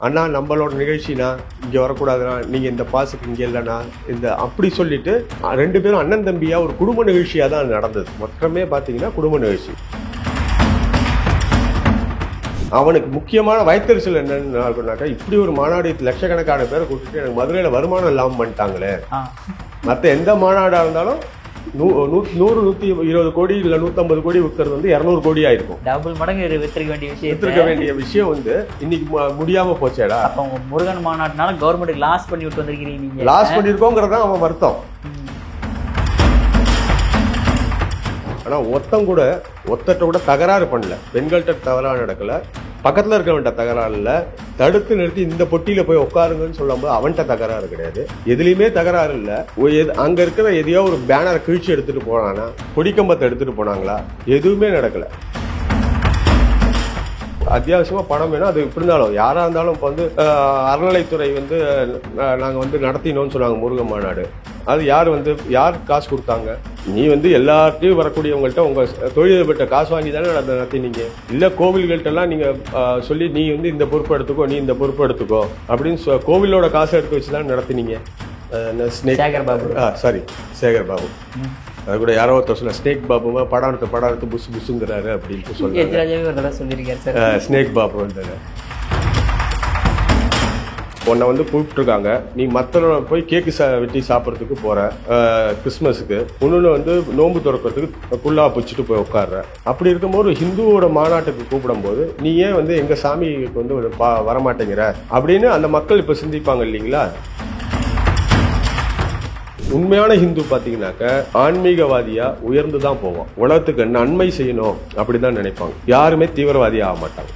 அண்ணா நம்மளோட நிகழ்ச்சினா இங்கே வரக்கூடாதுண்ணா, நீங்கள் இந்த பாஸுக்கு இங்கே இல்லைண்ணா, இந்த அப்படி சொல்லிட்டு 2 பேரும் அண்ணன் தம்பியாக ஒரு குடும்ப நிகழ்ச்சியாக தான் நடந்தது. மொத்தமே பார்த்தீங்கன்னா குடும்ப நிகழ்ச்சி. அவனுக்கு முக்கியமான வயத்தறிச்சல் என்னன்னாக்கா, இப்படி ஒரு மாநாடு லட்சக்கணக்கான பேரை கூட்டிட்டு எனக்கு மதுரையில் வருமானம் இல்லாமல் பண்ணிட்டாங்களே. மற்ற எந்த மாநாடாக இருந்தாலும் 100, 120 கோடி இல்லை 150 கோடி விற்கிறது வந்து 200 கோடி ஆயிருக்கும். டபுள் மடங்கு வித்திருக்க வேண்டிய விஷயம் வந்து இன்னைக்கு முடியாம போச்சேடா. அப்போ முருகன் மாநாட்டினால கவர்மெண்ட் லாஸ் பண்ணி விட்டு வந்திருக்கீங்க. லாஸ் பண்ணிருக்கோங்கிறதான் அவன் வருத்தம். ஆனா ஒத்தட்ட கூட தகராறு பண்ணல, பெண்கள்கிட்ட தகராறு நடக்கல, பக்கத்துல இருக்கவன்ட்ட தகராறு இல்ல, தடுத்து நிறுத்தி இந்த பொட்டியில போய் உட்காருங்கன்னு சொல்லும்போது அவன்கிட்ட தகராறு கிடையாது. எதுலையுமே தகராறு இல்ல. அங்க இருக்கிற எதையோ ஒரு பேனரை கிழிச்சு எடுத்துட்டு போனானா, கொடிக்கம்பத்தை எடுத்துட்டு போனாங்களா, எதுவுமே நடக்கல. அத்தியாவசியமா பணம் வேணும். அது எப்படி இருந்தாலும் யாரா இருந்தாலும் இப்போ வந்து அறநிலைத்துறை வந்து நாங்க வந்து நடத்தினோம்னு சொன்னாங்க முருகன் மாநாடு. அது யார் காசு கொடுத்தாங்க? நீ வந்து எல்லார்ட்டையும் வரக்கூடியவங்கள்ட்ட உங்க தொழிலதிபர்கிட்ட காசு வாங்கி தானே நடத்தினீங்க. இல்ல கோவில்கள்ட்ட எல்லாம் நீங்க சொல்லி நீ வந்து இந்த பொறுப்பு எடுத்துக்கோ, நீ இந்த பொறுப்பு எடுத்துக்கோ அப்படின்னு கோவிலோட காசை எடுத்து வச்சுதான் நடத்தினீங்க. சேகர் பாபு அது கூட யாரோ ஒருத்தர் சொன்ன ஸ்னேக் பாபுமா படம் எடுத்து புசுங்கிறாரு அப்படின்ட்டு சொல்லுவாங்க. ஸ்னேக் பாபு வந்தாரு. உன்னை வந்து கூப்பிட்டுருக்காங்க, நீ மற்ற போய் கேக்கு வெட்டி சாப்பிட்றதுக்கு போற கிறிஸ்மஸுக்கு, இன்னொன்று வந்து நோன்பு திறக்கிறதுக்கு புல்லா பிடிச்சிட்டு போய் உட்காடுற. அப்படி இருக்கும்போது ஹிந்துவோட மாநாட்டுக்கு கூப்பிடும் நீ ஏன் வந்து எங்க சாமிக்கு வந்து வரமாட்டேங்கிற அப்படின்னு அந்த மக்கள் இப்ப சிந்திப்பாங்க இல்லைங்களா. உண்மையான ஹிந்து பாத்தீங்கன்னாக்க ஆன்மீகவாதியா உயர்ந்துதான் போவோம். உலகத்துக்கு நன்மை செய்யணும் அப்படிதான் நினைப்பாங்க. யாருமே தீவிரவாதியா ஆக மாட்டாங்க.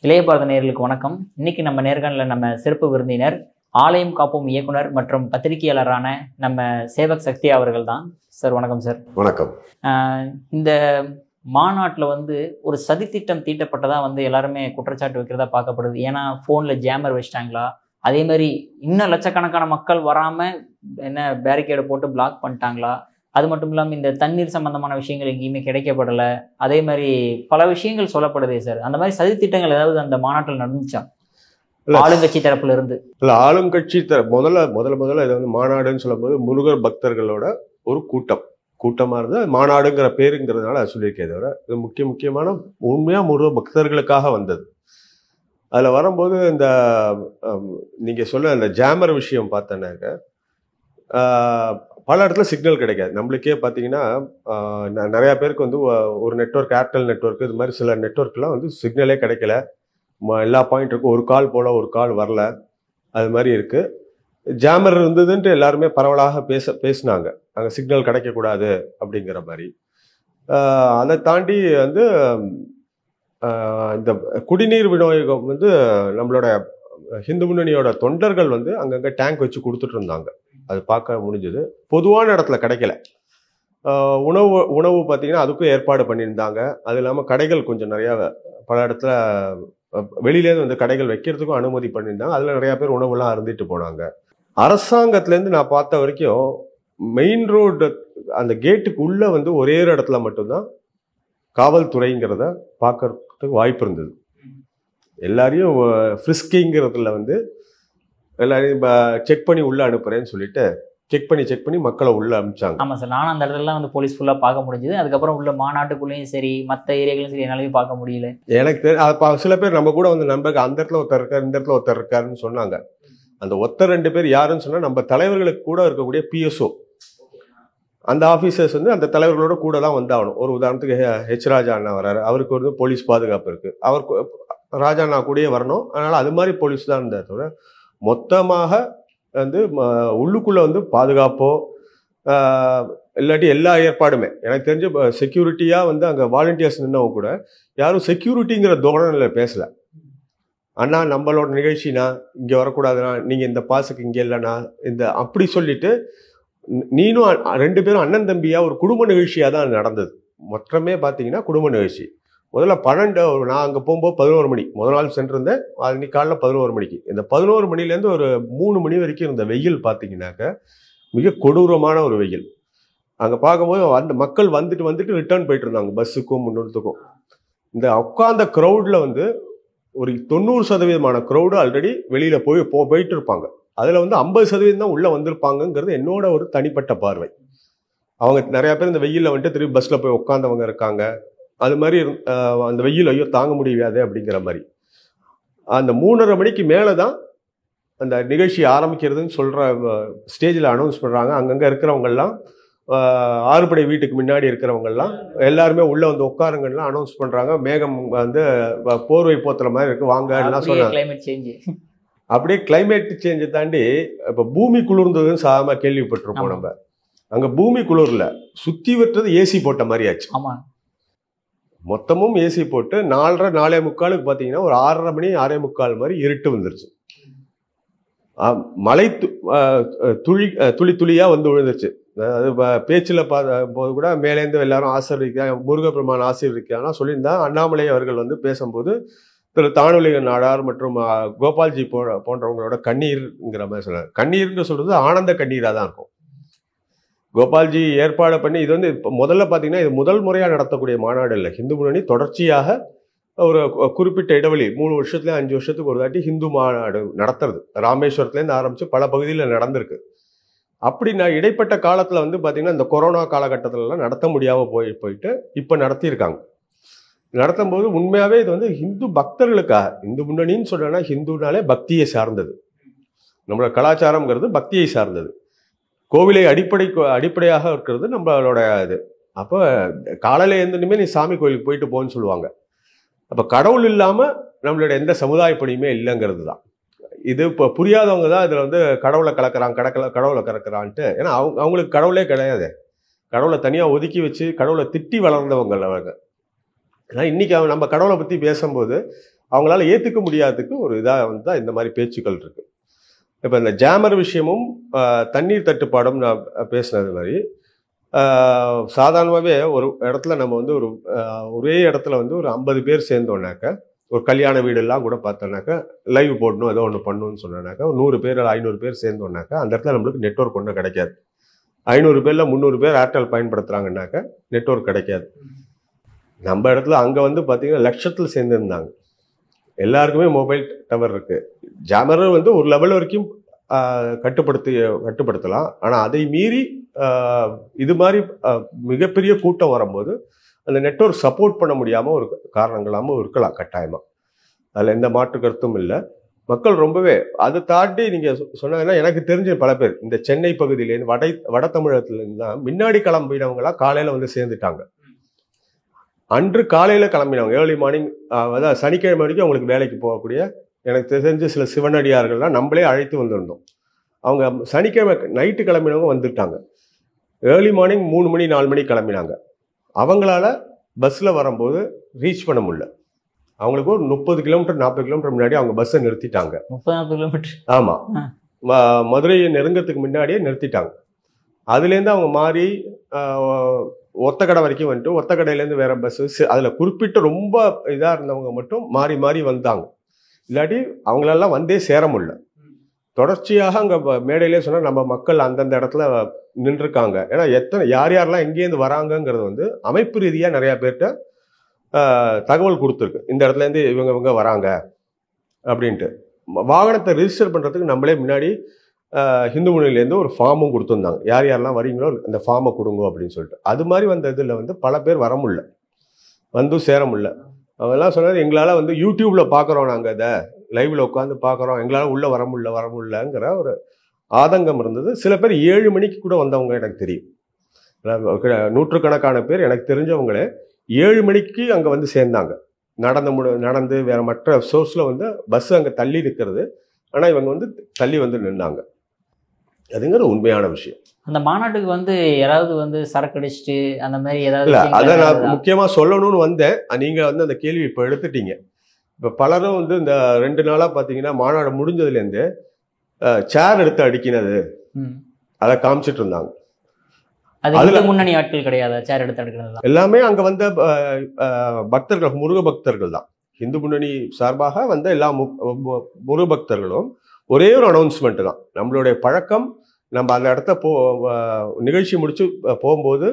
இளைய பாரத நேயர்களுக்கு வணக்கம். இன்னைக்கு நம்ம நேர்காணல நம்ம சிறப்பு விருந்தினர் ஆலயம் காப்போம் இயக்குனர் மற்றும் பத்திரிகையாளரான நம்ம சேவக் சக்தி அவர்கள் தான். சார் வணக்கம். சார் வணக்கம். இந்த மாநாட்டில் வந்து ஒரு சதித்திட்டம் தீட்டப்பட்டதா வந்து எல்லாருமே குற்றச்சாட்டு வைக்கிறதா பார்க்கப்படுது. ஏன்னா ஃபோனில் ஜேமர் வச்சிட்டாங்களா, அதே மாதிரி இன்னும் லட்சக்கணக்கான மக்கள் வராமல் என்ன பேரிகேடை போட்டு பிளாக் பண்ணிட்டாங்களா, அது மட்டும் இல்லாமல் இந்த தண்ணீர் சம்பந்தமான விஷயங்கள் எங்கேயுமே கிடைக்கப்படலை, அதே மாதிரி பல விஷயங்கள் சொல்லப்படுதே சார். அந்த மாதிரி சதித்திட்டங்கள் ஏதாவது அந்த மாநாட்டில் நடந்துச்சா ஆளுங்கட்சி தரப்புல இருந்து? இல்லை, ஆளுங்கட்சி முதல்ல இதை வந்து மாநாடுன்னு சொல்லும் போது முருகர் பக்தர்களோட ஒரு கூட்டமா இருந்தா மாநாடுங்கிற பேருங்கிறதுனால அது சொல்லியிருக்கேன். தவிர இது முக்கியமான உண்மையா முருக பக்தர்களுக்காக வந்தது. அதுல வரும்போது இந்த நீங்க சொல்ல இந்த ஜாமர் விஷயம் பார்த்தேன்னாக்க, பல இடத்துல சிக்னல் கிடைக்காது. நம்மளுக்கே பார்த்தீங்கன்னா நிறைய பேருக்கு வந்து ஒரு நெட்வொர்க், ஏர்டெல் நெட்வொர்க், இது மாதிரி சில நெட்வொர்க்லாம் வந்து சிக்னலே கிடைக்கல. எல்லா பாயிண்ட் இருக்கும், ஒரு கால் போல ஒரு கால் வரல, அது மாதிரி இருக்கு. ஜாமர் இருந்ததுன்ட்டு எல்லாருமே பரவலாக பேசினாங்க, அங்கே சிக்னல் கிடைக்கக்கூடாது அப்படிங்கிற மாதிரி. அதை தாண்டி வந்து இந்த குடிநீர் விநியோகம் வந்து நம்மளோட ஹிந்து முன்னணியோட தொண்டர்கள் வந்து அங்கங்கே டேங்க் வச்சு கொடுத்துட்டு இருந்தாங்க. அது பார்க்க முடிஞ்சது. பொதுவான இடத்துல கிடைக்கல. உணவு பார்த்தீங்கன்னா அதுக்கும் ஏற்பாடு பண்ணியிருந்தாங்க. அது இல்லாமல் கடைகள் கொஞ்சம் நிறையா பல இடத்துல வெளியிலேருந்து வந்து கடைகள் வைக்கிறதுக்கும் அனுமதி பண்ணியிருந்தாங்க. அதில் நிறையா பேர் உணவுலாம் அருந்திட்டு போனாங்க. அரசாங்கத்திலேருந்து நான் பார்த்த வரைக்கும் மெயின் ரோடு அந்த கேட்டுக்கு உள்ள வந்து ஒரே ஒரு இடத்துல மட்டும்தான் காவல்துறைங்கிறத பார்க்கறதுக்கு வாய்ப்பு இருந்தது. எல்லாரையும் ஃப்ரிஸ்கிங்கிறதுல வந்து எல்லாரையும் செக் பண்ணி உள்ள அனுப்புறேன்னு சொல்லிட்டு செக் பண்ணி மக்களை உள்ள அனுப்பிச்சாங்க. ஆமாம் சார், நானும் அந்த இடத்துல வந்து போலீஸ் ஃபுல்லாக பார்க்க முடிஞ்சது. அதுக்கப்புறம் உள்ள மாநாட்டுக்குள்ளேயும் சரி மற்ற ஏரியாக்களையும் சரி என்னாலையும் பார்க்க முடியல. எனக்கு தெரியும் சில பேர் நம்ம கூட வந்து நண்பர்கள் அந்த இடத்துல ஒருத்தர் இருக்காரு, இந்த இடத்துல ஒருத்தர் இருக்காருன்னு சொன்னாங்க. அந்த ஒருத்தர் 2 பேர் யாருன்னு சொன்னா நம்ம தலைவர்களுக்கு கூட இருக்கக்கூடிய PSO அந்த ஆபீசர்ஸ் வந்து அந்த தலைவர்களோட கூட தான் வந்தாகணும். ஒரு உதாரணத்துக்கு ராஜா அண்ணா வர்றாரு, அவருக்கு வந்து போலீஸ் பாதுகாப்பு இருக்கு, அவர் ராஜா அண்ணா கூடயே வரணும். அதனால அது மாதிரி போலீஸ் தான் இருந்தார். தவிர மொத்தமாக வந்து உள்ளுக்குள்ள வந்து பாதுகாப்போ இல்லாட்டி எல்லா ஏற்பாடுமே எனக்கு தெரிஞ்ச செக்யூரிட்டியா வந்து அங்க வாலண்டியர்ஸ் நின்னவங்க கூட யாரும் செக்யூரிட்டிங்கிற தோரணையில பேசல. அண்ணா நம்மளோட நிகழ்ச்சினா இங்கே வரக்கூடாதுண்ணா, நீங்கள் இந்த பாஸுக்கு இங்கே இல்லைண்ணா, இந்த அப்படி சொல்லிட்டு நீனும் 2 பேரும் அண்ணன் தம்பியாக ஒரு குடும்ப நிகழ்ச்சியாக தான் நடந்தது. மொத்தமே பார்த்தீங்கன்னா குடும்ப நிகழ்ச்சி. முதல்ல 12 நான் அங்கே போகும்போது 11 மணி முதல் நாள் சென்றிருந்தேன். அன்னைக்கு காலைல 11 மணிக்கு. இந்த 11 மணிலேருந்து ஒரு 3 மணி வரைக்கும் இருந்த வெயில் பார்த்தீங்கன்னாக்க மிக கொடூரமான ஒரு வெயில். அங்க பார்க்கும்போது அந்த மக்கள் வந்துட்டு ரிட்டர்ன் போயிட்டு இருந்தாங்க பஸ்ஸுக்கும் முன்னூறுத்துக்கும். இந்த உட்கார்ந்த க்ரௌட்ல வந்து ஒரு 90% க்ரௌடு ஆல்ரெடி வெளியில போயிட்டு இருப்பாங்க. அதுல வந்து 50% தான் உள்ள வந்திருப்பாங்கிறது என்னோட ஒரு தனிப்பட்ட பார்வை. அவங்க நிறைய பேர் இந்த வெயில்ல வந்துட்டு திரும்பி பஸ்ல போய் உட்கார்ந்தவங்க இருக்காங்க. அது மாதிரி அந்த வெயில் ஐயோ தாங்க முடியாது அப்படிங்கிற மாதிரி. அந்த 3:30 மணிக்கு மேலதான் அந்த நிகழ்ச்சி ஆரம்பிக்கிறதுன்னு சொல்ற ஸ்டேஜில் அனௌன்ஸ் பண்றாங்க. அங்கங்க இருக்கிறவங்க எல்லாம் ஆறுபடை வீட்டுக்கு முன்னாடி இருக்கிறவங்க எல்லாம் எல்லாருமே உள்ள வந்து உட்காருங்கலாம் அனௌன்ஸ் பண்றாங்க. மேகம் வந்து போர்வை போத்துற மாதிரி இருக்கு வாங்க எல்லாம் சொல்றாங்க. அப்படியே கிளைமேட் சேஞ்சை தாண்டி இப்ப பூமி குளிர்ந்ததுன்னு சாதாரண கேள்விப்பட்டிருப்போம் நம்ம. அங்க பூமி குளிர்ல சுத்தி விட்டுறது ஏசி போட்ட மாதிரி ஆச்சு. மொத்தமும் ஏசி போட்டு 4:30 4:45 பாத்தீங்கன்னா ஒரு 6:30 மணி 6:45 மாதிரி இருட்டு வந்துருச்சு. மழை துளி துளியா வந்து விழுந்துருச்சு. அது பேச்சுல போது கூட மேலேருந்து எல்லாரும் ஆசீர்வதிக்க முருகப்பெருமான் ஆசீர்வதிக்கானா சொல்லியிருந்தா. அண்ணாமலை அவர்கள் வந்து பேசும்போது திரு தானுலக நாடார் மற்றும் கோபால்ஜி போன்றவங்களோட கண்ணீர்ங்கிற மாதிரி சொன்னார். கண்ணீர்னு சொல்றது ஆனந்த கண்ணீரா தான் இருக்கும். கோபால்ஜி ஏற்பாடு பண்ணி இது வந்து முதல்ல பாத்தீங்கன்னா இது முதல் முறையா நடத்தக்கூடிய மாநாடு இல்லை. இந்து முன்னணி தொடர்ச்சியாக ஒரு குறிப்பிட்ட இடைவெளி 3 வருஷத்துல 5 வருஷத்துக்கு ஒரு தாட்டி ஹிந்து மாநாடு நடத்துறது. ராமேஸ்வரத்துலேருந்து ஆரம்பிச்சு பல பகுதியில் நடந்திருக்கு. அப்படி நான் இடைப்பட்ட காலத்துல வந்து பாத்தீங்கன்னா இந்த கொரோனா காலகட்டத்திலலாம் நடத்த முடியாம போயிட்டு இப்ப நடத்தியிருக்காங்க. நடத்தும் போது உண்மையாவே இது வந்து ஹிந்து பக்தர்களுக்காக. இந்து முன்னணின்னு சொல்றேன்னா ஹிந்துனாலே பக்தியை சார்ந்தது. நம்மளோட கலாச்சாரம்ங்கிறது பக்தியை சார்ந்தது. கோவிலை அடிப்படையாக இருக்கிறது நம்மளோட இது. அப்போ காலையில எழுந்தனுமே நீ சாமி கோயிலுக்கு போயிட்டு போன்னு சொல்லுவாங்க. அப்ப கடவுள் இல்லாம நம்மளோட எந்த சமுதாய பணியுமே இல்லைங்கிறது தான். இது இப்போ புரியாதவங்க தான் இதுல வந்து கடவுளை கலக்கிறான்ட்டு. ஏன்னா அவங்களுக்கு கடவுளே கிடையாது. கடவுளை தனியா ஒதுக்கி வச்சு கடவுளை திட்டி வளர்ந்தவங்க அவங்க. ஏன்னா இன்னைக்கு நம்ம கடவுளை பத்தி பேசும்போது அவங்களால ஏத்துக்க முடியாததுக்கு ஒரு இதாக வந்து தான் இந்த மாதிரி பேச்சுக்கள் இருக்கு. இப்ப இந்த ஜாமர் விஷயமும் தண்ணீர் தட்டுப்பாடும் நான் பேசினது மாதிரி சாதாரணமாகவே ஒரு இடத்துல நம்ம வந்து ஒரே இடத்துல வந்து ஒரு 50 பேர் சேர்ந்தோம்னாக்க, ஒரு கல்யாண வீடெல்லாம் கூட பார்த்தோம்னாக்கா லைவ் போடணும் ஏதோ ஒன்று பண்ணணும்னு சொன்னாக்கா 100 பேர் 500 பேர் சேர்ந்தோம்னாக்கா அந்த இடத்துல நம்மளுக்கு நெட்வொர்க் ஒன்றும் கிடைக்காது. 500 பேர்ல 300 பேர் ஏர்டெல் பயன்படுத்துறாங்கன்னாக்கா நெட்வொர்க் கிடைக்காது. நம்ம இடத்துல அங்கே வந்து பார்த்தீங்கன்னா லட்சத்தில் சேர்ந்துருந்தாங்க. எல்லாருக்குமே மொபைல் டவர் இருக்கு. ஜாமர் வந்து ஒரு லெவல் வரைக்கும் கட்டுப்படுத்தலாம். ஆனால் அதை மீறி இது மாதிரி மிகப்பெரிய கூட்டம் வரும்போது அந்த நெட்வொர்க் சப்போர்ட் பண்ண முடியாமல் ஒரு காரணங்களாகவும் இருக்கலாம் கட்டாயமாக. அதில் எந்த மாற்று கருத்தும் இல்லை. மக்கள் ரொம்பவே அதை தாண்டி நீங்கள் சொன்னாங்கன்னா எனக்கு தெரிஞ்ச பல பேர் இந்த சென்னை பகுதியிலேருந்து வட தமிழகத்துலேருந்து தான் முன்னாடி கிளம்பினவங்களாம் காலையில் வந்து சேர்ந்துட்டாங்க. அன்று காலையில் கிளம்பினவங்க ஏர்லி மார்னிங், அதாவது சனிக்கிழமை வரைக்கும் அவங்களுக்கு வேலைக்கு போகக்கூடிய எனக்கு தெரிஞ்ச சில சிவனடியார்கள்லாம் நம்மளே அழைத்து வந்திருந்தோம். அவங்க சனிக்கிழமை நைட்டு கிளம்பினவங்க வந்துட்டாங்க. ஏர்லி மார்னிங் 3 மணி 4 மணி கிளம்பினாங்க. அவங்களால பஸ்ஸில் வரும்போது ரீச் பண்ண முடியல. அவங்களுக்கு ஒரு 30 கிலோமீட்டர் 40 கிலோமீட்டர் முன்னாடி அவங்க பஸ்ஸை நிறுத்திட்டாங்க. 30-40 கிலோமீட்டர். ஆமாம், மதுரையை நெருங்கத்துக்கு முன்னாடியே நிறுத்திட்டாங்க. அதுலேருந்து அவங்க மாறி ஒத்தக்கடை வரைக்கும் வந்துட்டு ஒத்தக்கடையிலேருந்து வேற பஸ்ஸு, அதில் குறிப்பிட்ட ரொம்ப இதாக இருந்தவங்க மட்டும் மாறி மாறி வந்தாங்க. இல்லாட்டி அவங்களெல்லாம் வந்தே சேர முடியல. தொடர்ச்சியாக அங்கே மேடையிலே சொன்னால் நம்ம மக்கள் அந்தந்த இடத்துல நின்றுருக்காங்க. ஏன்னா யார் யாரெல்லாம் எங்கேருந்து வராங்கங்கிறது வந்து அமைப்பு ரீதியாக நிறையா பேர்கிட்ட தகவல் கொடுத்துருக்கு. இந்த இடத்துலேருந்து இவங்க வராங்க அப்படின்ட்டு. வாகனத்தை ரிஜிஸ்டர் பண்ணுறதுக்கு நம்மளே முன்னாடி ஹிந்து முன்னணியிலேருந்து ஒரு ஃபார்மும் கொடுத்துருந்தாங்க. யார் யாரெல்லாம் வரீங்களோ அந்த ஃபார்மை கொடுங்க அப்படின்னு சொல்லிட்டு. அது மாதிரி வந்த இதில் வந்து பல பேர் வர முடியல, வந்தும் சேர முடியல. அவங்கெல்லாம் சொன்னது எங்களால் வந்து யூடியூப்பில் பார்க்குறோம், நாங்கள் அதை லைவில் உட்காந்து பார்க்குறோம், எங்களால் உள்ளே வர முடியலங்கிற ஒரு ஆதங்கம் இருந்தது. சில பேர் 7 மணிக்கு கூட வந்தவங்க எனக்கு தெரியும். நூற்றுக்கணக்கான பேர் எனக்கு தெரிஞ்சவங்களே 7 மணிக்கு அங்கே வந்து சேர்ந்தாங்க. நடந்து வேற மற்ற சோர்ஸில் வந்து பஸ் அங்கே தள்ளி நிற்கிறது. ஆனால் இவங்க வந்து தள்ளி வந்து நின்னாங்க. அதுங்கிற உண்மையான விஷயம். அந்த மாநாட்டுக்கு வந்து யாராவது வந்து சரக்கு அடிச்சுட்டு அந்த மாதிரி ஏதாவது இல்லை, அதை நான் முக்கியமாக சொல்லணும்னு வந்தேன். நீங்கள் வந்து அந்த கேள்வி இப்போ எடுத்துட்டீங்க. இப்போ பலரும் வந்து இந்த 2 நாளாக பார்த்தீங்கன்னா மாநாடு முடிஞ்சதுலேருந்து சேர் எடுத்து அடிக்கினது அதை காமிச்சிட்டு இருந்தாங்க. அதுல முன்னணி ஆட்கள் கிடையாது, சேர் எடுத்து அடிக்கிறது எல்லாமே அங்கே வந்த பக்தர்கள், முருக பக்தர்கள் தான். இந்து முன்னணி சார்பாக வந்த எல்லா முருக பக்தர்களும் ஒரே ஒரு அனௌன்ஸ்மெண்ட் தான். நம்மளுடைய பழக்கம் நம்ம அந்த இடத்த நிகழ்ச்சி முடிச்சு போகும்போது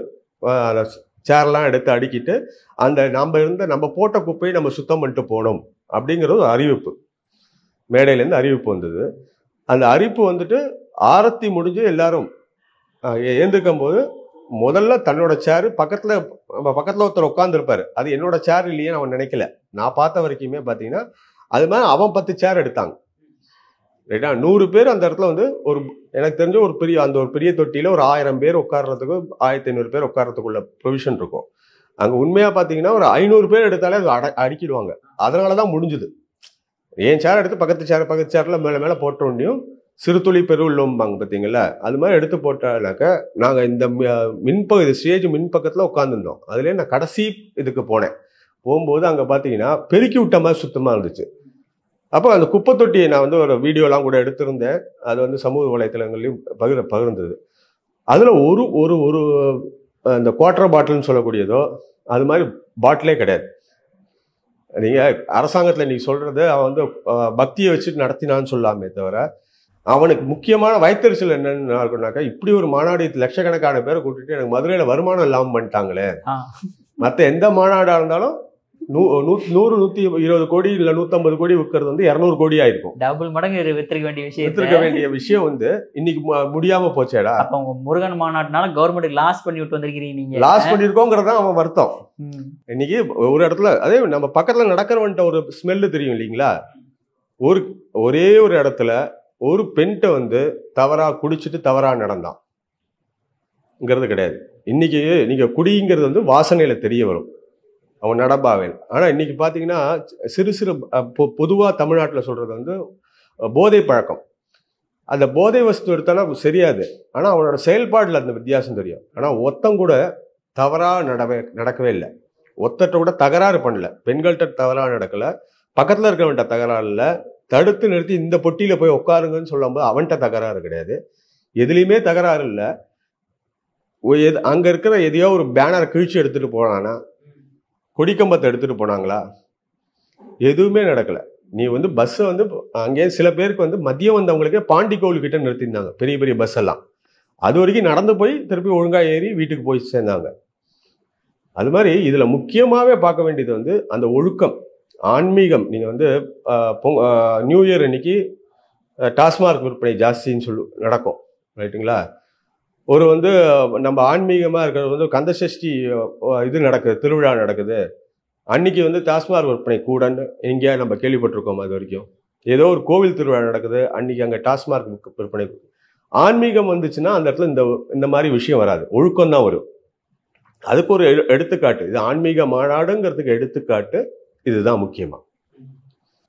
அந்த சேர்லாம் எடுத்து அடுக்கிட்டு அந்த நம்ம போட்ட குப்பையை நம்ம சுத்தம் பண்ணிட்டு போனோம் அப்படிங்கிறது ஒரு அறிவிப்பு. மேடையிலேருந்து அறிவிப்பு வந்தது. அந்த அறிவிப்பு வந்துட்டு ஆரத்தி முடிஞ்சு எல்லாரும் ஏந்திருக்கும் போது முதல்ல தன்னோட சேரு பக்கத்தில் ஒருத்தர் உட்காந்துருப்பாரு. அது என்னோட சேர் இல்லையே அவன் நினைக்கல. நான் பார்த்த வரைக்குமே பார்த்தீங்கன்னா அது மாதிரி அவன் 10 சேர் எடுத்தாங்க. ரைட்டா, 100 பேர் அந்த இடத்துல வந்து எனக்கு தெரிஞ்ச ஒரு பெரிய தொட்டியில ஒரு 1000 பேர் உட்கார்றதுக்கு 1500 பேர் உட்கார்றதுக்குள்ள ப்ரொவிஷன் இருக்கும். அங்க உண்மையா பாத்தீங்கன்னா ஒரு 500 பேர் எடுத்தாலே அது அடிக்கிடுவாங்க. அதனாலதான் முடிஞ்சுது. என் சேர் எடுத்து பக்கத்து சேர்ல மேல போட்ட உடனேயும் சிறுதுளி பெருவெள்ளம்பாங்க பாத்தீங்களா, அது மாதிரி எடுத்து போட்டாக்க நாங்க இந்த ஸ்டேஜ் மின் பக்கத்துல உட்காந்துருந்தோம். அதுல நான் கடைசி இதுக்கு போகும்போது அங்க பாத்தீங்கன்னா பெருக்கி விட்ட மாதிரி சுத்தமா இருந்துச்சு. அப்போ அந்த குப்பை தொட்டியை நான் வந்து ஒரு வீடியோலாம் கூட எடுத்திருந்தேன். அது வந்து சமூக வலைத்தளங்களையும் பகிர்ந்தது. அதில் ஒரு அந்த குவார்டர் பாட்டில்னு சொல்லக்கூடியதோ அது மாதிரி பாட்டிலே கிடையாது. நீங்கள் அரசாங்கத்தில் நீங்கள் சொல்கிறது அவன் வந்து பக்தியை வச்சுட்டு நடத்தினான்னு சொல்லாமே தவிர, அவனுக்கு முக்கியமான வயிற்றுச்சல் என்னன்னு இருக்குனாக்கா, இப்படி ஒரு மாநாடு லட்சக்கணக்கான பேரை கூட்டிட்டு எனக்கு மதுரையில் வருமானம் இல்லாமல் பண்ணிட்டாங்களே. மற்ற எந்த மாநாடாக இருந்தாலும் 100-120 கோடி இல்ல 150 கோடி விற்கிறது வந்து 200 கோடி ஆயிருக்கும். டபுள் மடங்கு வித்திருக்க வேண்டிய விஷயம் வந்து இன்னைக்கு முடியாம போச்சேடா. அப்ப உங்க முருகன் மாநாட்டுனால கவர்மெண்ட் லாஸ் பண்ணி விட்டு வந்திருக்கீங்க. நீங்க லாஸ் பண்ணிருக்கோங்கிறதா அவன் வருத்தம். இன்னைக்கு ஒரு இடத்துல அதே நம்ம பக்கத்துல நடக்கிறவன்ட்ட ஒரு ஸ்மெல்லு தெரியும் இல்லைங்களா. ஒரே ஒரு இடத்துல ஒரு பெண்கிட்ட வந்து தவறா குடிச்சிட்டு தவறா நடந்தான்ங்கிறது கிடையாது. இன்னைக்கு நீங்க குடிங்கிறது வந்து வாசனையில தெரிய வரும், அவன் நடப்பாவேன். ஆனால் இன்னைக்கு பார்த்தீங்கன்னா சிறு பொதுவாக தமிழ்நாட்டில் சொல்கிறது வந்து போதை பழக்கம். அந்த போதை வஸ்து எடுத்தானா சரியாது, ஆனால் அவனோட செயல்பாட்டில் அந்த வித்தியாசம் தெரியும். ஆனால் ஒருத்தம் கூட தவறாக நடக்கவே இல்லை. ஒருத்தட்ட கூட தகராறு பண்ணல, பெண்கள்கிட்ட தவறாக நடக்கலை, பக்கத்தில் இருக்கிறவன்ட்ட தகராறு இல்லை. தடுத்து நிறுத்தி இந்த பொட்டியில் போய் உட்காருங்கன்னு சொல்லும்போது அவன்கிட்ட தகராறு கிடையாது, எதுலேயுமே தகராறு இல்லை. அங்கே இருக்கிற எதையோ ஒரு பேனரை கிழிச்சு எடுத்துகிட்டு போனானா, கொடிக்கம்பத்தை எடுத்துட்டு போனாங்களா, எதுவுமே நடக்கல. நீ வந்து பஸ் வந்து அங்கே சில பேருக்கு வந்து மதியம் வந்தவங்களுக்கே பாண்டி கோவில் கிட்ட நிறுத்திருந்தாங்க, பெரிய பெரிய பஸ் எல்லாம். அது வரைக்கும் நடந்து போய் திருப்பி ஒழுங்கா ஏறி வீட்டுக்கு போய் சேர்ந்தாங்க. அது மாதிரி இதுல முக்கியமாவே பார்க்க வேண்டியது வந்து அந்த ஒழுக்கம், ஆன்மீகம். நீங்க வந்து நியூ இயர் அன்னைக்கு டாஸ்மார்க் விற்பனை ஜாஸ்தின்னு நடக்கும், ரைட்டுங்களா. ஒரு வந்து நம்ம ஆன்மீகமாக இருக்கிறது வந்து கந்தசஷ்டி இது நடக்குது, திருவிழா நடக்குது, அன்னைக்கு வந்து டாஸ்மார்க் விற்பனை கூடன்னு எங்கேயா நம்ம கேள்விப்பட்டிருக்கோம். அது வரைக்கும் ஏதோ ஒரு கோவில் திருவிழா நடக்குது, அன்னைக்கு அங்கே டாஸ்மார்க் விற்பனை. ஆன்மீகம் வந்துச்சுன்னா அந்த இடத்துல இந்த மாதிரி விஷயம் வராது, ஒழுக்கம் தான் வரும். அதுக்கு ஒரு எடுத்துக்காட்டு இது ஆன்மீக மாநாடுங்கிறதுக்கு எடுத்துக்காட்டு இதுதான் முக்கியமா.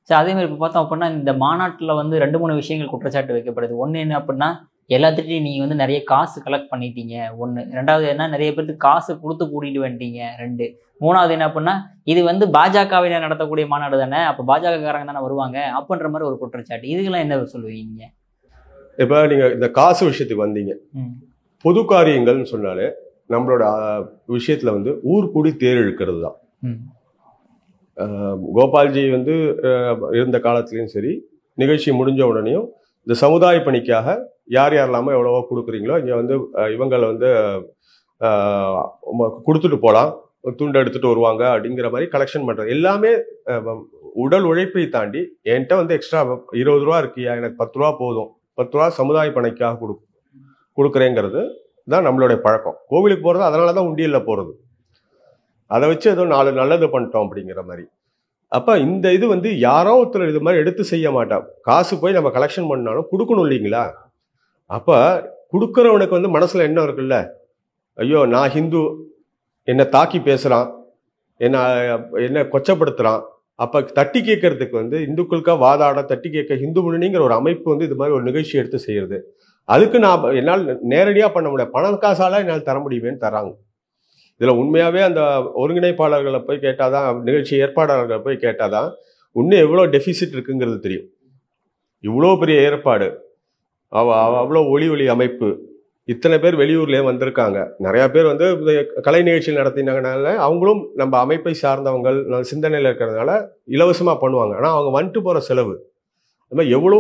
சரி, அதே மாதிரி இப்போ பார்த்தோம் அப்படின்னா இந்த மாநாட்டில் வந்து 2-3 விஷயங்கள் குற்றச்சாட்டு வைக்கப்படுது. ஒன்று என்ன அப்படின்னா, எல்லாத்துட்டையும் நீங்கள் வந்து நிறைய காசு கலெக்ட் பண்ணிட்டீங்க, ஒன்று. ரெண்டாவது என்ன, நிறைய பேருக்கு காசு கொடுத்து கூட்டிகிட்டு வந்துட்டீங்க, 2. மூணாவது என்ன அப்படின்னா, இது வந்து பாஜகவினர் நடத்தக்கூடிய மாநாடு தானே, அப்போ பாஜகக்காரங்க தானே வருவாங்க அப்படின்ற மாதிரி ஒரு குற்றச்சாட்டு. இதுக்கெல்லாம் என்ன சொல்லுவீங்க? இப்போ நீங்கள் இந்த காசு விஷயத்துக்கு வந்தீங்க, பொது காரியங்கள்னு சொன்னாலே நம்மளோட விஷயத்தில் வந்து ஊர் கூடி தேர் இழுக்கிறது தான். கோபால்ஜி வந்து இருந்த காலத்துலேயும் சரி, நிகழ்ச்சி முடிஞ்ச உடனேயும் இந்த சமுதாய பணிக்காக யார் யாரெல்லாமோ எவ்வளவோ கொடுக்குறீங்களோ இங்கே வந்து இவங்களை வந்து கொடுத்துட்டு போகலாம், துண்டு எடுத்துகிட்டு வருவாங்க அப்படிங்கிற மாதிரி கலெக்ஷன் பண்ணுறது எல்லாமே உடல் உழைப்பை தாண்டி. என்கிட்ட வந்து எக்ஸ்ட்ரா 20 ரூபா இருக்கியா, எனக்கு 10 ரூபா போதும், 10 ரூபா சமுதாய பணிக்காக கொடுக்குறேங்கிறது தான் நம்மளுடைய பழக்கம். கோவிலுக்கு போகிறது அதனால தான் உண்டியலில் போகிறது, அதை வச்சு ஏதோ 4 நல்லது பண்ணிட்டோம் அப்படிங்கிற மாதிரி. அப்போ இந்த இது வந்து யாரோ ஒருத்தர் இது மாதிரி எடுத்து செய்ய மாட்டான். காசு போய் நம்ம கலெக்ஷன் பண்ணாலும் கொடுக்கணும் இல்லைங்களா. அப்போ கொடுக்குறவனுக்கு வந்து மனசில் என்ன இருக்குல்ல, ஐயோ நான் ஹிந்து, என்னை தாக்கி பேசுகிறான், என்ன கொச்சப்படுத்துகிறான். அப்போ தட்டி கேட்கறதுக்கு வந்து இந்துக்களுக்காக வாதாட தட்டி கேட்க ஹிந்து முன்னணிங்கிற ஒரு அமைப்பு வந்து இது மாதிரி ஒரு நிகழ்ச்சி எடுத்து செய்கிறது. அதுக்கு நான் என்னால் நேரடியாக பண்ண முடியாது, பணம் காசால என்னால் தர முடியுமேன்னு தராங்க. இதில் உண்மையாகவே அந்த ஒருங்கிணைப்பாளர்களை போய் கேட்டால் தான், நிகழ்ச்சி ஏற்பாடாளர்களை போய் கேட்டால் தான் இன்னும் எவ்வளோ டெஃபிசிட் இருக்குங்கிறது தெரியும். இவ்வளோ பெரிய ஏற்பாடு, அவ்வளோ ஒளி அமைப்பு, இத்தனை பேர் வெளியூர்லேயே வந்திருக்காங்க, நிறையா பேர் வந்து கலை நிகழ்ச்சியில் நடத்தினாங்கனால அவங்களும் நம்ம அமைப்பை சார்ந்தவங்க சிந்தனையில் இருக்கிறதுனால இலவசமாக பண்ணுவாங்க. ஆனால் அவங்க வந்துட்டு போகிற செலவு, அது மாதிரி எவ்வளோ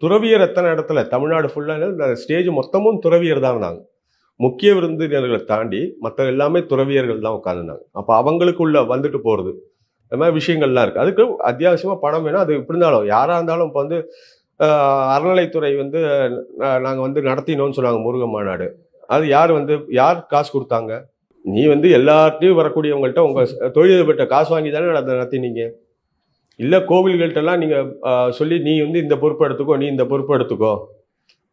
துறவியர் எத்தனை இடத்துல தமிழ்நாடு ஃபுல்லாக இந்த ஸ்டேஜ் மொத்தமும் துறவியர் தான் இருந்தாங்க. முக்கிய விருந்தினர்களை தாண்டி மற்ற எல்லாமே துறவியர்கள் தான் உட்காந்துருந்தாங்க. அப்போ அவங்களுக்குள்ள வந்துட்டு போகிறது அது மாதிரி விஷயங்கள்லாம் இருக்குது. அதுக்கு அத்தியாவசியமாக பணம் வேணும். அது எப்படி இருந்தாலும் யாராக இருந்தாலும் இப்போ வந்து அறநிலைத்துறை வந்து நாங்கள் வந்து நடத்தினோன்னு சொன்னாங்க முருகன் மாநாடு. அது யார் காசு கொடுத்தாங்க? நீ வந்து எல்லார்ட்டையும் வரக்கூடியவங்கள்ட்ட உங்கள் தொழிலதிபர்கிட்ட காசு வாங்கி தானே நடத்தினீங்க. இல்லை கோவில்கள்ட்டெல்லாம் நீங்கள் சொல்லி நீ வந்து இந்த பொறுப்பு எடுத்துக்கோ, நீ இந்த பொறுப்பு எடுத்துக்கோ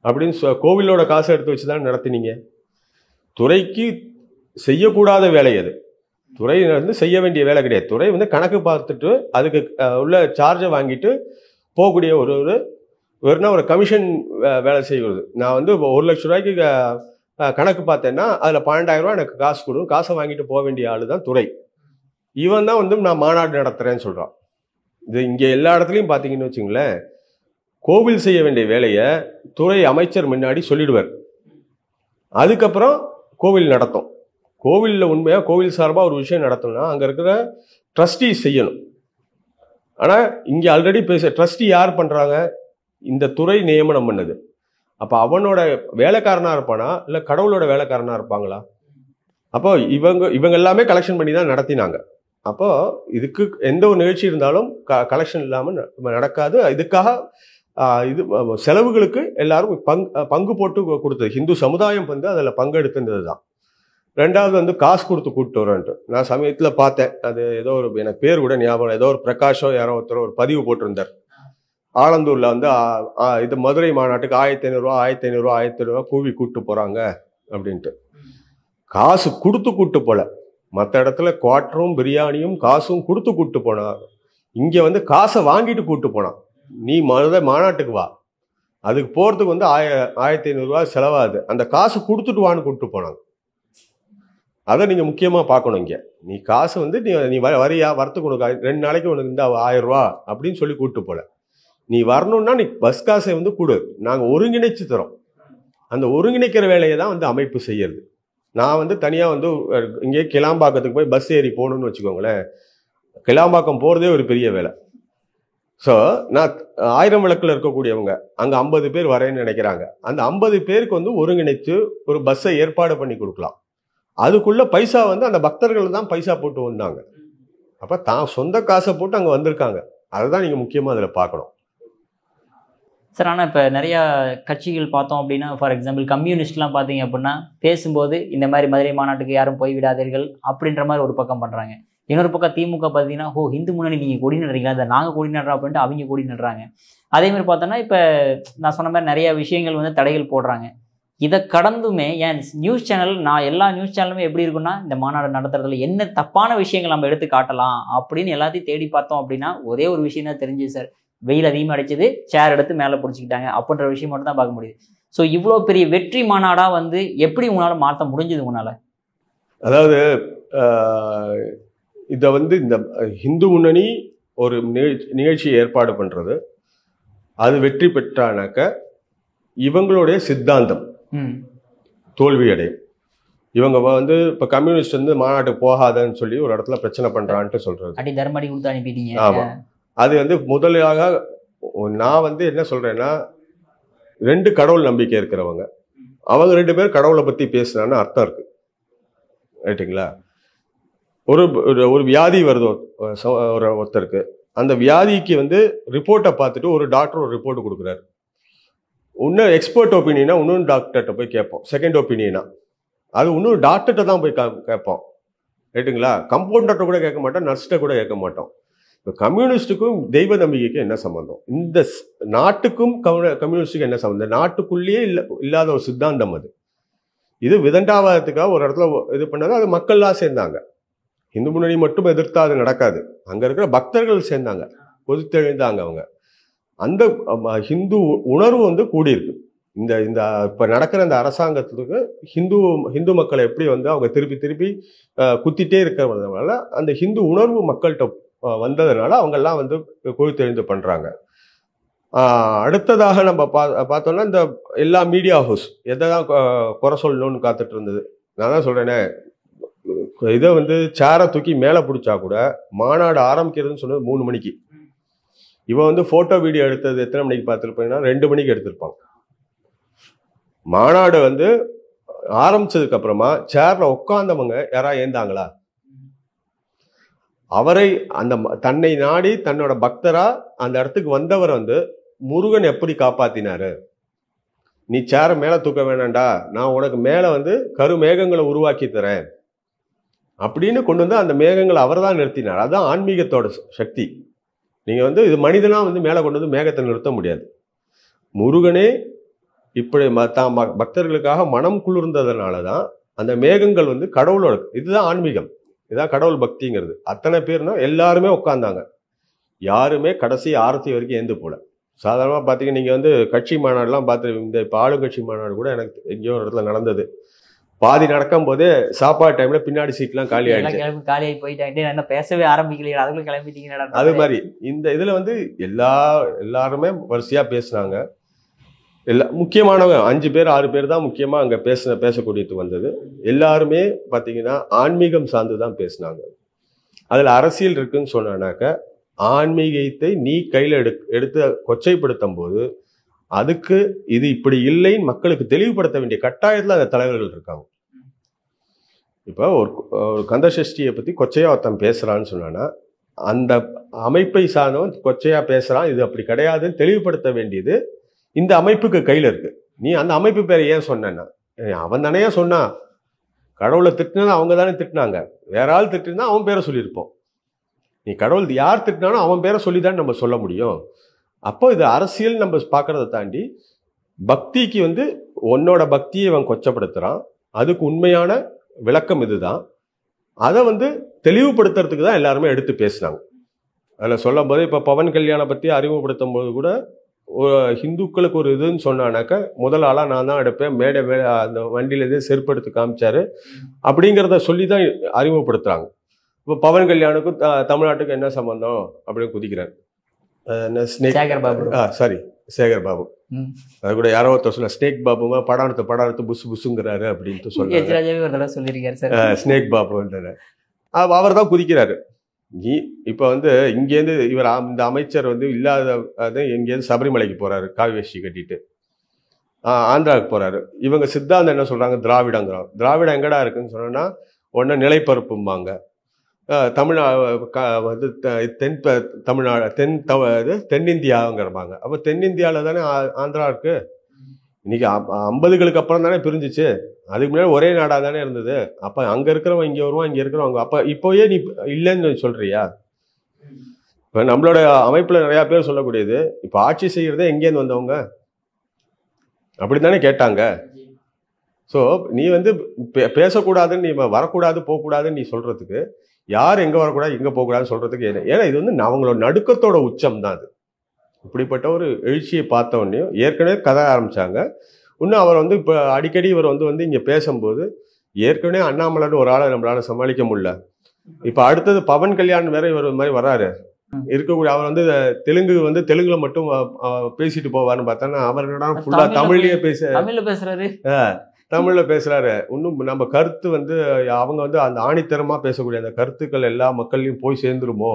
அப்படின்னு கோவிலோட காசை எடுத்து வச்சு தான் நடத்தினீங்க. துறைக்கு செய்யக்கூடாத வேலை அது. துறை வந்து செய்ய வேண்டிய வேலை கிடையாது. துறை வந்து கணக்கு பார்த்துட்டு அதுக்கு உள்ள சார்ஜை வாங்கிட்டு போகக்கூடிய வெறும்னா ஒரு கமிஷன் வேலை செய்கிறது. நான் வந்து 1 லட்ச ரூபாய்க்கு கணக்கு பார்த்தேன்னா அதில் 12,000 ரூபா எனக்கு காசு கொடு, காசை வாங்கிட்டு போக வேண்டிய ஆள் தான் துறை. இவன் தான் வந்து நான் மாநாடு நடத்துகிறேன்னு சொல்கிறான். இது இங்கே எல்லா இடத்துலையும் பார்த்தீங்கன்னு வச்சுங்களேன், கோவில் செய்ய வேண்டிய வேலையை துறை அமைச்சர் முன்னாடி சொல்லிடுவார். அதுக்கப்புறம் கோவில் நடத்தும். கோவிலில் உண்மையாக கோவில் சார்பாக ஒரு விஷயம் நடத்தணும்னா அங்கே இருக்கிற ட்ரஸ்டி செய்யணும். ஆனால் இங்கே ஆல்ரெடி ட்ரஸ்டி யார் பண்ணுறாங்க? இந்த துறை நியமனம் பண்ணது. அப்போ அவனோட வேலைக்காரனாக இருப்பானா இல்லை கடவுளோட வேலைக்காரனாக இருப்பாங்களா? அப்போ இவங்க எல்லாமே கலெக்ஷன் பண்ணி தான் நடத்தினாங்க. அப்போ இதுக்கு எந்த ஒரு நிகழ்ச்சி இருந்தாலும் கலெக்ஷன் இல்லாமல் நடக்காது. இதுக்காக இது செலவுகளுக்கு எல்லாரும் பங்கு போட்டு கொடுத்தது. ஹிந்து சமுதாயம் வந்து அதில் பங்கெடுத்துருந்தது தான். ரெண்டாவது வந்து காசு கொடுத்து கூப்பிட்டு வரேன்ட்டு நான் சமயத்தில் பார்த்தேன். அது ஏதோ ஒரு எனக்கு பேர் கூட ஞாபகம், ஏதோ ஒரு பிரகாஷோ யாரோ ஒருத்தர் ஒரு பதிவு போட்டிருந்தார். ஆலந்தூரில் வந்து இது மதுரை மாநாட்டுக்கு 1500 ரூபா 1500 ரூபா கூவி கூப்பிட்டு போகிறாங்க அப்படின்ட்டு. காசு கொடுத்து கூப்பிட்டு போல. மற்ற இடத்துல குவாட்டரும் பிரியாணியும் காசும் கொடுத்து கூப்பிட்டு போனான். இங்கே வந்து காசை வாங்கிட்டு கூப்பிட்டு போனான். நீ மாநாட்டுக்கு வா, அதுக்கு போகிறதுக்கு வந்து 1500 ரூபா செலவாகுது, அந்த காசு கொடுத்துட்டு வான்னு கூப்பிட்டு போனாங்க. அதை நீங்கள் முக்கியமாக பார்க்கணும். இங்கே நீ காசு வந்து நீ வரியா வரத்துக்கு உனக்கு 2 நாளைக்கு உனக்கு இந்த 1000 ரூபா அப்படின்னு சொல்லி கூப்பிட்டு போல. நீ வரணும்னா நீ பஸ் காசை வந்து கொடு, நாங்கள் ஒருங்கிணைச்சு தரோம். அந்த ஒருங்கிணைக்கிற வேலையை தான் வந்து அமைப்பு செய்யறது. நான் வந்து தனியாக வந்து இங்கே கிளாம்பாக்கத்துக்கு போய் பஸ் ஏறி போகணுன்னு வச்சுக்கோங்களேன். கிளாம்பாக்கம் போகிறதே ஒரு பெரிய வேலை. ஸோ நான் 1000 விளக்கில் இருக்கக்கூடியவங்க அங்கே 50 பேர் வரேன்னு நினைக்கிறாங்க. அந்த 50 பேருக்கு வந்து ஒருங்கிணைத்து ஒரு பஸ்ஸை ஏற்பாடு பண்ணி கொடுக்கலாம். அதுக்குள்ள பைசா வந்து அந்த பக்தர்கள் தான் பைசா போட்டு வந்தாங்க. அப்போ தான் சொந்த காசை போட்டு அங்கே வந்திருக்காங்க. அதை தான் நீங்கள் முக்கியமாக அதில் பார்க்கணும் சார். ஆனால் இப்போ நிறையா கட்சிகள் பார்த்தோம் அப்படின்னா, ஃபார் எக்ஸாம்பிள் கம்யூனிஸ்ட்லாம் பார்த்தீங்க அப்படின்னா பேசும்போது இந்த மாதிரி மதுரை மாநாட்டுக்கு யாரும் போய் விடாதீர்கள் அப்படின்ற மாதிரி ஒரு பக்கம் பண்ணுறாங்க. இன்னொரு பக்கம் திமுக பார்த்தீங்கன்னா ஹிந்து முன்னணி நீங்கள் கொடி நடுறீங்களா, அதை நாங்கள் கொடி நடுறோம் அப்படின்ட்டு அவங்க கொடி நடுறாங்க. அதேமாதிரி பார்த்தோன்னா இப்போ நான் சொன்ன மாதிரி நிறையா விஷயங்கள் வந்து தடைகள் போடுறாங்க. இதை கடந்துமே என் நியூஸ் சேனல், நான் எல்லா நியூஸ் சேனலுமே எப்படி இருக்குன்னா, இந்த மாநாடு நடத்துறதுல என்ன தப்பான விஷயங்கள் நம்ம எடுத்து காட்டலாம் அப்படின்னு எல்லாத்தையும் தேடி பார்த்தோம் அப்படின்னா ஒரே ஒரு விஷயம் தான் தெரிஞ்சுது சார். வெயில் அதிகமாக அடிச்சது, சேர் எடுத்து மேலே பிடிச்சிக்கிட்டாங்க அப்படின்ற விஷயம் மட்டும் தான் பார்க்க முடியுது. ஸோ இவ்வளோ பெரிய வெற்றி மாநாடாக வந்து எப்படி உங்களால் மாற்ற முடிஞ்சது உங்களால்? அதாவது இதை வந்து இந்த ஹிந்து முன்னணி ஒரு நிகழ்ச்சி ஏற்பாடு பண்ணுறது, அது வெற்றி பெற்றானாக்க இவங்களுடைய சித்தாந்தம் தோல்வி அடையும். இவங்க வந்து இப்போ கம்யூனிஸ்ட் வந்து மாநாட்டுக்கு போகாதன்னு சொல்லி ஒரு இடத்துல பிரச்சனை பண்ணுறான்ட்டு சொல்கிறது. அடி தர்மடி கொடுத்து அனுப்பிட்டீங்க. ஆமாம். அது வந்து முதலாக நான் வந்து என்ன சொல்கிறேன்னா, 2 கடவுள் நம்பிக்கை இருக்கிறவங்க அவங்க 2 பேர் கடவுளை பற்றி பேசுனான்னு அர்த்தம் இருக்குது. ரைட்டுங்களா? ஒரு வியாதி வருது ஒருத்தருக்கு. அந்த வியாதிக்கு வந்து ரிப்போர்ட்டை பார்த்துட்டு ஒரு டாக்டர் ஒரு ரிப்போர்ட் கொடுக்குறாரு. இன்னும் எக்ஸ்பர்ட் ஒப்பீனியனா இன்னொன்று டாக்டர்கிட்ட போய் கேட்போம். செகண்ட் ஒப்பீனியனா அது இன்னொரு டாக்டர்கிட்ட தான் போய் கேட்போம். ரைட்டுங்களா? கம்பவுண்டர்கிட்ட கூட கேட்க மாட்டோம், நர்ஸ்கிட்ட கூட கேட்க மாட்டோம். இப்போ கம்யூனிஸ்டுக்கும் தெய்வ நம்பிக்கைக்கும் என்ன சம்பந்தம்? இந்த நாட்டுக்கும் கம்யூனிஸ்டுக்கும் என்ன சம்பந்தம்? நாட்டுக்குள்ளேயே இல்லாத ஒரு சித்தாந்தம் அது. இது விதண்டாவாதத்துக்காக ஒரு இடத்துல இது பண்ணாங்க. அது மக்கள்லாம் சேர்ந்தாங்க. இந்து முன்னணி மட்டும் எதிர்த்தா அது நடக்காது. அங்கே இருக்கிற பக்தர்கள் சேர்ந்தாங்க, கொதித்தெழுந்தாங்க. அவங்க அந்த ஹிந்து உணர்வு வந்து கூடியிருக்கு. இந்த இப்போ நடக்கிற இந்த அரசாங்கத்துக்கு ஹிந்து மக்களை எப்படி வந்து அவங்க திருப்பி குத்திட்டே இருக்கிறதுனால அந்த ஹிந்து உணர்வு மக்கள்கிட்ட வந்ததுனால அவங்கெல்லாம் வந்து கொதித்தெழுந்து பண்ணுறாங்க. அடுத்ததாக நம்ம பார்த்தோம்னா இந்த எல்லா மீடியா ஹவுஸ் எதை தான் குறை சொல்லணும்னு காத்துட்டு இருந்தது. நான் தான் சொல்கிறேனே, இதை வந்து சேரை தூக்கி மேலே பிடிச்சா கூட மாநாடு ஆரம்பிக்கிறதுன்னு சொன்னது 3 மணிக்கு. இவன் வந்து போட்டோ வீடியோ எடுத்தது எத்தனை மணிக்கு பார்த்துருப்பேன்னா 2 மணிக்கு எடுத்திருப்பான். மாநாடு வந்து ஆரம்பிச்சதுக்கு அப்புறமா சேர்ல உட்கார்ந்தவங்க யாரா ஏந்தாங்களா? அவரை அந்த தன்னை நாடி தன்னோட பக்தரா அந்த இடத்துக்கு வந்தவர் வந்து முருகன் எப்படி காப்பாத்தினாரு? நீ சேர மேல தூக்க வேணாண்டா, நான் உனக்கு மேல வந்து கருமேகங்களை உருவாக்கி தரேன் அப்படின்னு கொண்டு வந்து அந்த மேகங்களை அவர் தான் நிறுத்தினார். அதுதான் ஆன்மீகத்தோட சக்தி. நீங்க வந்து இது மனிதனா வந்து மேல கொண்டு வந்து மேகத்தை நிறுத்த முடியாது. முருகனே இப்படி பக்தர்களுக்காக மனம் குளிர்ந்ததுனாலதான் அந்த மேகங்கள் வந்து கடவுளோட, இதுதான் ஆன்மீகம், இதுதான் கடவுள் பக்திங்கிறது. அத்தனை பேர்னா எல்லாருமே உட்கார்ந்தாங்க, யாருமே கடைசி ஆரத்தி வரைக்கும் ஏந்து போல. சாதாரணமா பாத்தீங்கன்னா நீங்க வந்து கட்சி மாநாடுலாம் பார்த்து, இந்த இப்ப ஆளுங்கட்சி மாநாடு கூட எனக்கு எங்கேயோ ஒரு இடத்துல நடந்தது. பாதி நடக்கும் போதே சாப்பாடு டைம்ல பின்னாடி சீட்லாம் காலி ஆயிடுச்சு. காலியாகி போயிட்டாங்க, என்ன பேசவே ஆரம்பிக்கலையா, அதுக்குள்ள கிளம்பிட்டீங்க. அது மாதிரி இந்த இதுல வந்து எல்லாருமே வரிசையா பேசினாங்க. முக்கியமானவங்க 5 பேர் 6 பேர் தான் முக்கியமா அங்க பேசக்கூடியது வந்தது. எல்லாருமே பாத்தீங்கன்னா ஆன்மீகம் சார்ந்துதான் பேசினாங்க. அதுல அரசியல் இருக்குன்னு சொன்னாக்க, ஆன்மீகத்தை நீ கையில எடுத்து கொச்சைப்படுத்தும் போது அதுக்கு இது இப்படி இல்லைன்னு மக்களுக்கு தெளிவுபடுத்த வேண்டிய கட்டாயத்துல அந்த தலைவர்கள் இருக்காங்க. இப்ப ஒரு கந்தசஷ்டியை பத்தி கொச்சையா ஒருத்தன் பேசுறான்னு சொன்னானா, அந்த அமைப்பை சார்ந்தவன் கொச்சையா பேசுறான், இது அப்படி கிடையாதுன்னு தெளிவுபடுத்த வேண்டியது இந்த அமைப்புக்கு கையில இருக்கு. நீ அந்த அமைப்பு பேரை ஏன் சொன்னா? அவன் தானே சொன்னான். கடவுளை திட்டினா அவங்க தானே திட்டினாங்க, வேற ஆள் திட்டினா அவன் பேரை சொல்லியிருப்போம். நீ கடவுள் யார் திட்டினாலும் அவன் பேரை சொல்லிதான் நம்ம சொல்ல முடியும். அப்போ இது அரசியல் நம்ம பார்க்கறத தாண்டி பக்திக்கு வந்து உன்னோட பக்தியை அவன் கொச்சப்படுத்துறான், அதுக்கு உண்மையான விளக்கம் இதுதான். அதை வந்து தெளிவுபடுத்துறதுக்கு தான் எல்லாருமே எடுத்து பேசினாங்க. அதில் சொல்லும் போது இப்போ பவன் கல்யாணை பற்றி அறிமுகப்படுத்தும் போது கூட ஹிந்துக்களுக்கு ஒரு இதுன்னு சொன்னானாக்க முதல் ஆளாக நான் தான் எடுப்பேன், மேடை அந்த வண்டியிலேருந்தே செருப்படுத்து காமிச்சாரு அப்படிங்கிறத சொல்லி தான் அறிமுகப்படுத்துறாங்க. இப்போ பவன் கல்யாணுக்கும் தமிழ்நாட்டுக்கு என்ன சம்பந்தம் அப்படின்னு குதிக்கிறார். சேகர் பாபு. அது கூட யாரோ ஒருத்தர் சொல்ல, ஸ்னேக் பாபுமா படம் புசு புசுங்கிறாரு அப்படின்ட்டு சொல்றாரு. ஸ்னேக் பாபுன்ற அவர் தான் குதிக்கிறாரு. நீ இப்ப வந்து இங்கேருந்து இவர் இந்த அமைச்சர் வந்து இல்லாத எங்கேருந்து சபரிமலைக்கு போறாரு காவி வேஷ்டி கட்டிட்டு, ஆந்திராவுக்கு போறாரு. இவங்க சித்தாந்தம் என்ன சொல்றாங்க? திராவிடங்கிறோம். திராவிடம் எங்கடா இருக்குன்னு சொன்னா உடனே நிலைப்பரப்பும்பாங்க. வந்து தென்னிந்தியாங்கிறப்பாங்க. அப்ப தென்னிந்தியாவில தானே ஆந்திரா இருக்கு. இன்னைக்கு 50களுக்கு அப்புறம் தானே பிரிஞ்சிச்சு, அதுக்கு முன்னாடி ஒரே நாடா தானே இருந்தது. அப்ப அங்க இருக்கிறவங்க இங்க வருவான், இங்க இருக்கிறவங்க. அப்ப இப்போயே நீ இல்லைன்னு சொல்றியா? இப்ப நம்மளோட அமைப்புல நிறைய பேர் சொல்லக்கூடியது, இப்ப ஆட்சி செய்யறதே எங்கேருந்து வந்தவங்க அப்படித்தானே கேட்டாங்க. ஸோ நீ வந்து பேசக்கூடாதுன்னு, நீ வரக்கூடாது போகக்கூடாதுன்னு நீ சொல்றதுக்கு, யார் எங்க வரக்கூடாது எங்க போகக்கூடாதுன்னு சொல்றதுக்கு ஏன்னா இது வந்து அவங்களோட நடுக்கத்தோட உச்சம் தான் அது. இப்படிப்பட்ட ஒரு எழுச்சியை பார்த்த உடனே ஏற்கனவே கதை ஆரம்பிச்சாங்க. இன்னும் அவர் வந்து இப்போ அடிக்கடி இவர் வந்து இங்கே பேசும்போது, ஏற்கனவே அண்ணாமலைன்னு ஒரு ஆளை நம்மளால சமாளிக்க முடியல, இப்போ அடுத்தது பவன் கல்யாண் வேற இவர் மாதிரி வர்றாரு இருக்கக்கூடிய. அவர் வந்து தெலுங்குல மட்டும் பேசிட்டு போவார்னு பார்த்தோன்னா, அவர் என்னடா ஃபுல்லா தமிழ்லயே பேசுறாரு. தமிழ்ல பேசுறாரு. இன்னும் நம்ம கருத்து வந்து அவங்க வந்து அந்த ஆணித்தரமா பேசக்கூடிய அந்த கருத்துக்கள் எல்லா மக்களையும் போய் சேர்ந்துருமோ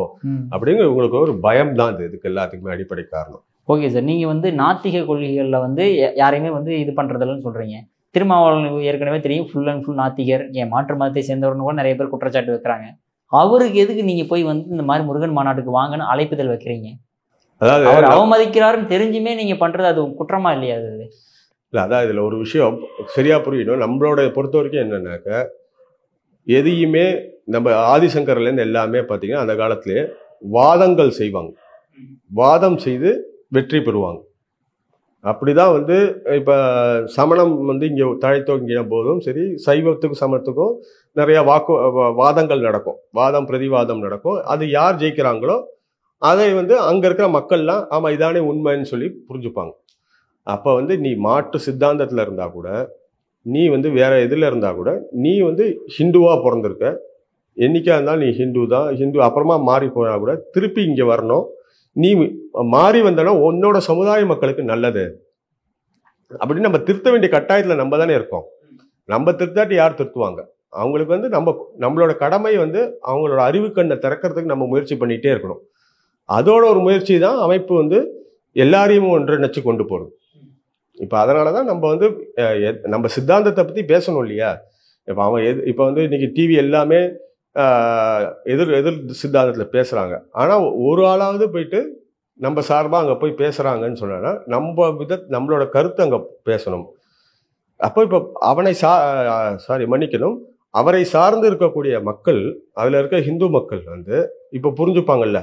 அப்படிங்கிற உங்களுக்கு ஒரு பயம் தான் இதுக்கு எல்லாத்துக்குமே அடிப்படை காரணம். ஓகே சார், நீங்க வந்து நாத்திக கொள்கைகள்ல வந்து யாரையுமே வந்து இது பண்றதில்லன்னு சொல்றீங்க. திருமாவளவன் ஏற்கனவே தெரியும், ஃபுல் அண்ட் ஃபுல் நாத்திகர், ஏன் மாற்று மதத்தை சேர்ந்தவர்னு கூட நிறைய பேர் குற்றச்சாட்டு வைக்கிறாங்க. அவருக்கு எதுக்கு நீங்க போய் வந்து இந்த மாதிரி முருகன் மாநாட்டுக்கு வாங்கன்னு அழைப்புதல் வைக்கிறீங்க? அதாவது அவர் அவமதிக்கிறாருன்னு தெரிஞ்சுமே நீங்க பண்றது அது குற்றமா இல்லையா? அது இல்லை, அதான் இதில் ஒரு விஷயம் சரியா புரியணும். நம்மளோட பொறுத்த வரைக்கும் என்னன்னாக்க, எதையுமே நம்ம ஆதிசங்கர்லேருந்து எல்லாமே பார்த்தீங்கன்னா அந்த காலத்திலே வாதங்கள் செய்வாங்க, வாதம் செய்து வெற்றி பெறுவாங்க. அப்படிதான் வந்து இப்போ சமணம் வந்து இங்கே தழைத்தோங்கின போதும் சரி, சைவத்துக்கும் சமணத்துக்கும் நிறைய வாதங்கள் நடக்கும், வாதம் பிரதிவாதம் நடக்கும். அது யார் ஜெயிக்கிறாங்களோ அதை வந்து அங்கே இருக்கிற மக்கள்லாம் ஆமாம் இதானே உண்மைன்னு சொல்லி புரிஞ்சுப்பாங்க. அப்போ வந்து நீ மாற்று சித்தாந்தத்தில் இருந்தால் கூட, நீ வந்து வேற இதில் இருந்தால் கூட, நீ வந்து ஹிந்துவாக பிறந்திருக்க, என்னைக்கா இருந்தாலும் நீ ஹிந்து தான். ஹிந்து அப்புறமா மாறி போனால் கூட திருப்பி இங்கே வரணும். நீ மாறி வந்தனா உன்னோட சமுதாய மக்களுக்கு நல்லது அப்படின்னு நம்ம திருத்த வேண்டிய கட்டாயத்தில் நம்ம தானே இருக்கோம். நம்ம திருத்தாட்டி யார் திருத்துவாங்க? அவங்களுக்கு வந்து நம்மளோட கடமை வந்து அவங்களோட அறிவு கண்ணை திறக்கிறதுக்கு நம்ம முயற்சி பண்ணிகிட்டே இருக்கணும். அதோட ஒரு முயற்சி தான் அமைப்பு வந்து எல்லாரையும் ஒன்றிணைச்சு கொண்டு போகிறது. இப்போ அதனால தான் நம்ம வந்து நம்ம சித்தாந்தத்தை பற்றி பேசணும் இல்லையா. இப்போ அவன் இப்போ வந்து இன்னைக்கு டிவி எல்லாமே எதிர் எதிர் சித்தாந்தத்தில் பேசுகிறாங்க. ஆனால் ஒரு ஆளாவது போயிட்டு நம்ம சார்பாக அங்கே போய் பேசுகிறாங்கன்னு சொன்னா நம்மளோட கருத்து அங்கே பேசணும். அப்போ இப்போ மன்னிக்கணும், அவரை சார்ந்து இருக்கக்கூடிய மக்கள், அதில் இருக்க ஹிந்து மக்கள் வந்து இப்போ புரிஞ்சுப்பாங்கல்ல.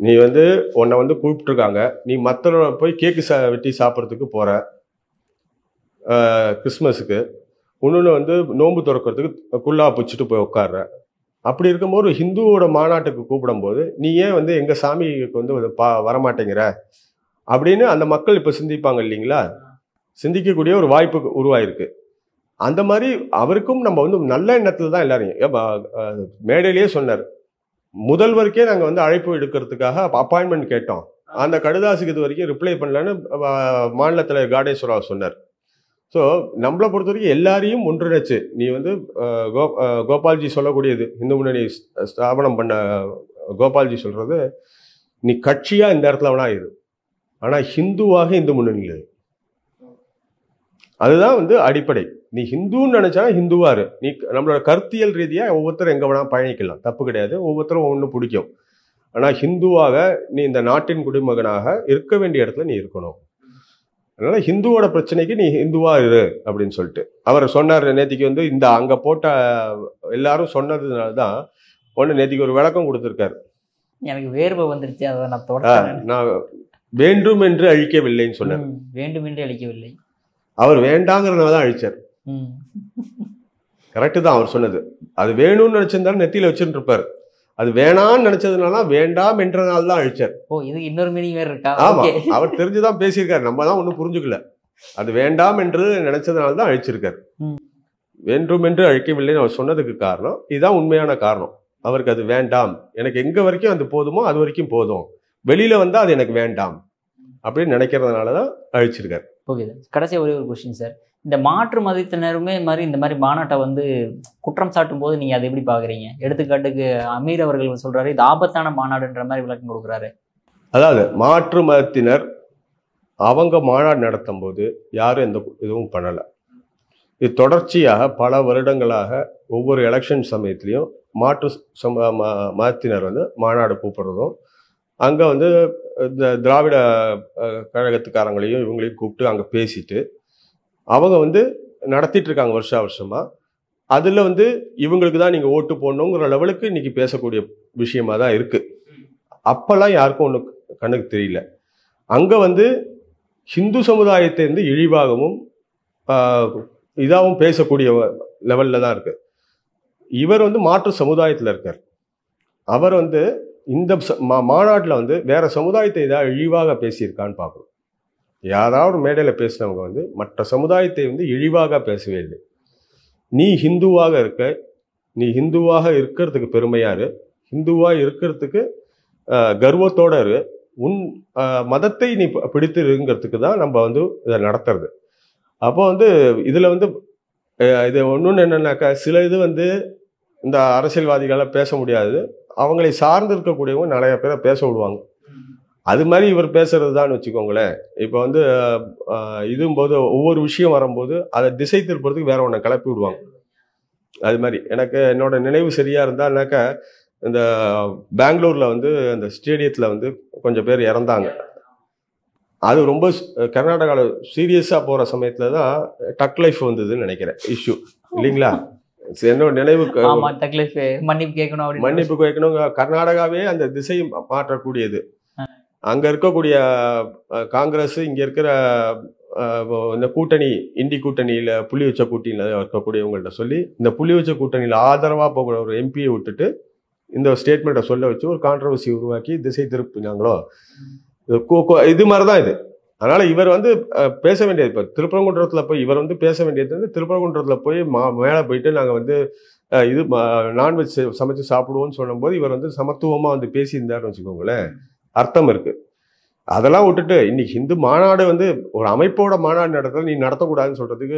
நீ வந்து உன்னை வந்து கூப்பிட்டுருக்காங்க, நீ மற்றவரை போய் கேக்கு வெட்டி சாப்பிட்றதுக்கு போகிற கிறிஸ்மஸுக்கு, இன்னொன்று வந்து நோன்பு திறக்கிறதுக்கு குல்லா பிடிச்சிட்டு போய் உட்கார்ற. அப்படி இருக்கும்போது ஒரு ஹிந்துவோட மாநாட்டுக்கு கூப்பிடும்போது நீ ஏன் வந்து எங்கள் சாமிக்கு வந்து வரமாட்டேங்கிற அப்படின்னு அந்த மக்கள் இப்போ சிந்திப்பாங்க இல்லைங்களா. சிந்திக்கக்கூடிய ஒரு வாய்ப்பு உருவாயிருக்கு. அந்த மாதிரி அவருக்கும் நம்ம வந்து நல்ல எண்ணத்தில் தான் எல்லாரையும் மேடையிலேயே சொன்னார். முதல்வருக்கே நாங்கள் வந்து அழைப்பு எடுக்கிறதுக்காக அப்பாயின்மெண்ட் கேட்டோம், அந்த கடுதாசுக்கு இது வரைக்கும் ரிப்ளை பண்ணலன்னு மாநில தலைவர் காடேஸ்வரராவ் சொன்னார். ஸோ நம்மளை பொறுத்த வரைக்கும் எல்லாரையும் ஒன்றிணைச்சு, நீ வந்து கோபால்ஜி சொல்லக்கூடியது, இந்து முன்னணி ஸ்தாபனம் பண்ண கோபால்ஜி சொல்றது, நீ கட்சியாக இந்த இடத்துல வேணா இரு, ஆனால் ஹிந்துவாக இந்து முன்னணியில். அதுதான் வந்து அடிப்படை. நீ ஹிந்துன்னு நினைச்சா ஹிந்துவா இரு. நீ நம்மளோட கருத்தியல் ரீதியா ஒவ்வொருத்தரும் எங்க வேணா பயணிக்கலாம், தப்பு கிடையாது, ஒவ்வொருத்தரும் ஒன்று பிடிக்கும். ஆனா ஹிந்துவாக நீ இந்த நாட்டின் குடிமகனாக இருக்க வேண்டிய இடத்துல நீ இருக்கணும். அதனால ஹிந்துவோட பிரச்சனைக்கு நீ ஹிந்துவா இரு அப்படின்னு சொல்லிட்டு அவர் சொன்னார். நேத்திக்கு வந்து இந்த அங்க போட்ட எல்லாரும் சொன்னதுனாலதான் ஒண்ணு நேத்திக்கு ஒரு விளக்கம் கொடுத்திருக்காரு. எனக்கு வேர்வை வந்துருச்சு, அதை நான் வேண்டும் என்று அழிக்கவில்லைன்னு சொன்னேன். வேண்டும் என்று அழிக்கவில்லை, அவர் வேண்டாங்கிறதுனால தான் அழிச்சார். கரெக்டு தான் அவர் சொன்னது. அது வேணும்னு நினைச்சிருந்தாலும் நெத்தியில வச்சுட்டு இருப்பாரு. அது வேணான்னு நினைச்சதுனால வேண்டாம் என்றனால தான் அழிச்சார். ஓ, இது இன்னொரு மீனிங் வேற இருக்கா? ஆமா, அவர் தெரிஞ்சுதான் பேசியிருக்காரு, நம்ம தான் ஒன்றும் புரிஞ்சுக்கல. அது வேண்டாம் என்று நினைச்சதுனால தான் அழிச்சிருக்காரு. வேண்டும் என்று அழிக்கவில்லைன்னு அவர் சொன்னதுக்கு காரணம் இதுதான் உண்மையான காரணம். அவருக்கு அது வேண்டாம், எனக்கு எங்க வரைக்கும் அது போதுமோ அது வரைக்கும் போதும், வெளியில வந்தா அது எனக்கு வேண்டாம் அப்படின்னு நினைக்கிறதுனால தான் அழிச்சிருக்காரு. ஓகே சார், கடைசியாக ஒரே ஒரு கொஸ்டின் சார். இந்த மாற்று மதத்தினருமே இந்த மாதிரி மாநாட்டை வந்து குற்றம் சாட்டும் போது நீங்கள் அதை எப்படி பார்க்குறீங்க? எடுத்துக்காட்டுக்கு அமீர் அவர்கள் சொல்கிறாரு இது ஆபத்தான மாநாடுன்ற மாதிரி விளக்கம் கொடுக்குறாரு. அதாவது மாற்று மதத்தினர் அவங்க மாநாடு நடத்தும் போது யாரும் எந்த இதுவும் பண்ணலை. இது தொடர்ச்சியாக பல வருடங்களாக ஒவ்வொரு எலெக்ஷன் சமயத்துலேயும் மாற்று மதத்தினர் வந்து மாநாடு கூப்பிடுறதும், அங்கே வந்து இந்த திராவிட கழகத்துக்காரங்களையும் இவங்களையும் கூப்பிட்டு அங்கே பேசிட்டு அவங்க வந்து நடத்திட்டு இருக்காங்க வருஷமா. அதில் வந்து இவங்களுக்கு தான் நீங்கள் ஓட்டு போடணுங்கிற லெவலுக்கு இன்னைக்கு பேசக்கூடிய விஷயமா தான் இருக்கு. அப்பெல்லாம் யாருக்கும் ஒன்று கண்ணுக்கு தெரியல. அங்கே வந்து ஹிந்து சமுதாயத்தை வந்து இழிவாகவும் இதாகவும் பேசக்கூடிய லெவலில் தான் இருக்கு. இவர் வந்து மாற்று சமுதாயத்தில் இருக்கார். அவர் வந்து இந்த மாநாட்டில் வந்து வேற சமுதாயத்தை ஏதாவது இழிவாக பேசியிருக்கான்னு பார்க்கணும். யாராவது மேடையில் பேசினவங்க வந்து மற்ற சமுதாயத்தை வந்து இழிவாக பேசவே இல்லை. நீ ஹிந்துவாக இருக்க, நீ ஹிந்துவாக இருக்கிறதுக்கு பெருமையாரு, ஹிந்துவாக இருக்கிறதுக்கு கர்வத்தோட இரு, உன் மதத்தை நீ பிடித்து இருங்கிறதுக்கு தான் நம்ம வந்து இதை நடத்துறது. அப்போ வந்து இதில் வந்து இது ஒன்று என்னன்னாக்கா, சில இது வந்து இந்த அரசியல்வாதிகளால் பேச முடியாது, அவங்களை சார்ந்து இருக்கக்கூடியவங்க நிறைய பேரை பேச விடுவாங்க. அது மாதிரி இவர் பேசுறது தான் வச்சுக்கோங்களேன். இப்போ வந்து இதும்போது ஒவ்வொரு விஷயம் வரும்போது அதை திசை திருப்புறதுக்கு வேற ஒன்றை கிளப்பி விடுவாங்க. அது மாதிரி எனக்கு என்னோட நினைவு சரியா இருந்தானாக்கா, இந்த பெங்களூர்ல வந்து அந்த ஸ்டேடியத்தில் வந்து கொஞ்சம் பேர் இறந்தாங்க. அது ரொம்ப கர்நாடகாவில் சீரியஸாக போகிற சமயத்தில் தான் டக் லைஃப் வந்ததுன்னு நினைக்கிறேன் இஷ்யூ இல்லைங்களா. என்னோட நினைவு மன்னிப்பு கேட்கணும். கர்நாடகாவே அந்த திசை மாற்றக்கூடியது. அங்க இருக்கக்கூடிய காங்கிரஸ், இங்க இருக்கிற இந்த கூட்டணி, இண்டி கூட்டணியில புள்ளி வச்ச கூட்டணியில இருக்கக்கூடியவங்கள்ட்ட சொல்லி இந்த புள்ளி வச்ச கூட்டணியில ஆதரவா போகிற ஒரு எம்பியை விட்டுட்டு இந்த ஸ்டேட்மெண்ட்டை சொல்ல வச்சு ஒரு கான்ட்ரவர்சி உருவாக்கி திசை திருப்பினாங்களோ, இது மாதிரிதான் இது. அதனால இவர் வந்து பேச வேண்டியது, இப்போ திருப்பரங்குன்றத்தில் போய் இவர் வந்து பேச வேண்டியது வந்து திருப்பரங்குன்றத்தில் போய் மேலே போயிட்டு நாங்கள் வந்து இது நான்வெஜ் சமைச்சு சாப்பிடுவோம்னு சொல்லும்போது இவர் வந்து சமத்துவமாக வந்து பேசியிருந்தாருன்னு வச்சுக்கோங்களேன், அர்த்தம் இருக்கு. அதெல்லாம் விட்டுட்டு இன்னைக்கு ஹிந்து மாநாடு வந்து ஒரு அமைப்போட மாநாடு நடத்த நீ நடத்தக்கூடாதுன்னு சொல்றதுக்கு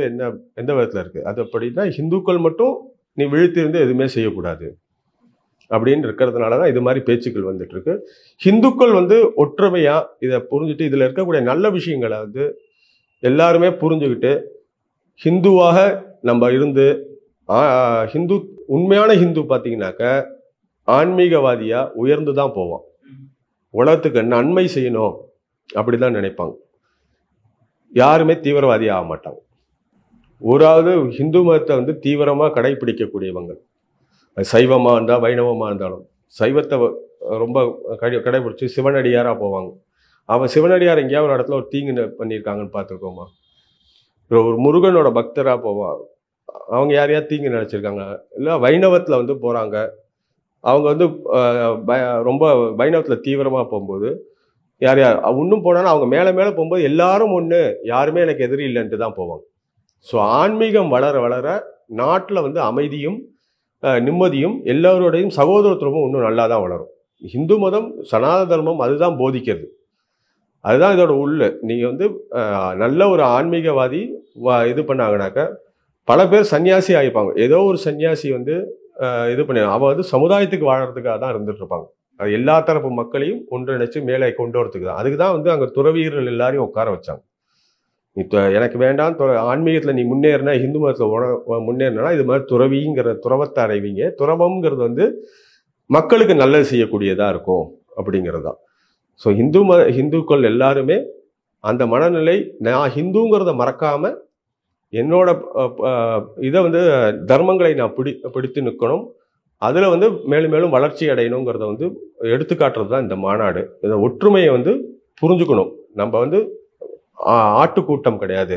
எந்த விதத்துல இருக்கு? அது அப்படின்னா ஹிந்துக்கள் மட்டும் நீ விழித்திருந்து எதுவுமே செய்யக்கூடாது அப்படின்னு இருக்கிறதுனால தான் இது மாதிரி பேச்சுக்கள் வந்துட்டு இருக்கு. ஹிந்துக்கள் வந்து ஒற்றுமையா இதை புரிஞ்சுட்டு இதுல இருக்கக்கூடிய நல்ல விஷயங்களை வந்து எல்லாருமே புரிஞ்சுக்கிட்டு ஹிந்துவாக நம்ம இருந்து ஹிந்து உண்மையான ஹிந்து பார்த்தீங்கன்னாக்க ஆன்மீகவாதியா உயர்ந்து தான் போவான். உலகத்துக்கு நன்மை செய்யணும் அப்படிதான் நினைப்பாங்க. யாருமே தீவிரவாதி ஆக மாட்டாங்க. ஒராவது ஹிந்து மதத்தை வந்து தீவிரமா கடைபிடிக்கக்கூடியவங்க, சைவமா இருந்தா வைணவமா இருந்தாலும் சைவத்தை ரொம்ப கடைபிடிச்சு சிவனடியாரா போவாங்க. அவன் சிவனடியார் எங்கேயாவது ஒரு இடத்துல ஒரு தீங்கு பண்ணியிருக்காங்கன்னு பார்த்துருக்கோமா? ஒரு முருகனோட பக்தரா போவான், அவங்க யாரையா தீங்கு நினைச்சிருக்காங்க? இல்லை வைணவத்துல வந்து போறாங்க, அவங்க வந்து ரொம்ப வைணவத்துல தீவிரமா போகும்போது யார் இன்னும் போனாலும் அவங்க மேலே மேலே போகும்போது எல்லாரும் ஒன்று, யாருமே எனக்கு எதிரி இல்லைன்ட்டு தான் போவாங்க. ஸோ ஆன்மீகம் வளர வளர நாட்டில் வந்து அமைதியும் நிம்மதியும் எல்லாரோடையும் சகோதரத்துவமும் இன்னும் நல்லா தான் வளரும். ஹிந்து மதம் சனாதன தர்மம் அதுதான் போதிக்கிறது, அதுதான் இதோட உள்ள. நீங்கள் வந்து நல்ல ஒரு ஆன்மீகவாதி இது பண்ணாங்கனாக்க பல பேர் சன்னியாசி ஆகிப்பாங்க. ஏதோ ஒரு சன்னியாசி வந்து இது பண்ணி அவன் வந்து சமுதாயத்துக்கு வாழறதுக்காக தான் இருந்துட்டு இருப்பாங்க. அது எல்லா தரப்பு மக்களையும் ஒன்றிணைச்சு மேலே கொண்டு வரதுக்கு தான். அதுக்கு தான் வந்து அங்கே துறவியர்கள் எல்லாரையும் உட்கார வச்சாங்க. இப்போ எனக்கு வேண்டாம் ஆன்மீகத்தில் நீ முன்னேறினா, ஹிந்து மதத்தில் முன்னேறினா இது மாதிரி துறவிங்கிற துறவத்தை அடைவீங்க. துறவம்ங்கிறது வந்து மக்களுக்கு நல்லது செய்யக்கூடியதாக இருக்கும் அப்படிங்கிறது தான். ஸோ ஹிந்துக்கள் எல்லாருமே அந்த மனநிலை, நான் ஹிந்துங்கிறத மறக்காம என்னோட இதை வந்து தர்மங்களை நான் பிடித்து நிற்கணும், அதில் வந்து மேலும் மேலும் வளர்ச்சி அடையணுங்கிறத வந்து எடுத்துக்காட்டுறது தான் இந்த மாநாடு. இந்த ஒற்றுமையை வந்து புரிஞ்சுக்கணும். நம்ம வந்து ஆட்டுக்கூட்டம் கிடையாது,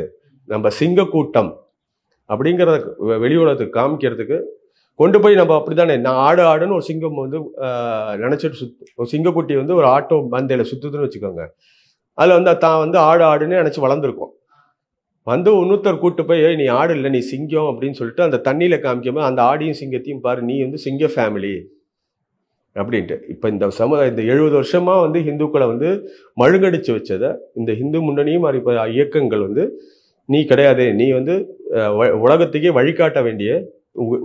நம்ம சிங்க கூட்டம் அப்படிங்கிறத வெளி உலகத்துக்கு காமிக்கிறதுக்கு கொண்டு போய் நம்ம அப்படித்தானே, நான் ஆடுன்னு ஒரு சிங்கம் வந்து நினச்சிட்டு ஒரு சிங்கக்குட்டி வந்து ஒரு ஆட்டோ பந்தையில் சுற்றுதுன்னு வச்சுக்கோங்க. அதில் வந்து தான் வந்து ஆடுன்னு நினச்சி வளர்ந்துருக்கும். வந்து இன்னொருத்தர் கூட்டு போய் நீ ஆடு இல்லை நீ சிங்கம் அப்படின்னு சொல்லிட்டு அந்த தண்ணியில் காமிக்காமல் அந்த ஆடியும் சிங்கத்தையும் பாரு, நீ வந்து சிங்க ஃபேமிலி அப்படின்ட்டு. இப்போ இந்த சமுதாயம் இந்த 70 வருஷமாக வந்து ஹிந்துக்களை வந்து மழுங்கடிச்சு வச்சதை இந்த ஹிந்து முன்னணியும் இயக்கங்கள் வந்து நீ கிடையாது, நீ வந்து உலகத்துக்கே வழிகாட்ட வேண்டிய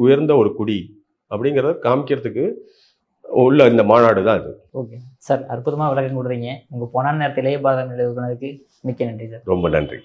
உயர்ந்த ஒரு குடி அப்படிங்கிறத காமிக்கிறதுக்கு உள்ள இந்த மாநாடு தான் இது. ஓகே சார், அற்புதமாக விளக்கம் கொடுத்தீங்க. உங்கள் பொன்னான நேரத்திலேயே பாகம் எழுதுனதுக்கு மிக்க நன்றி சார். ரொம்ப நன்றி.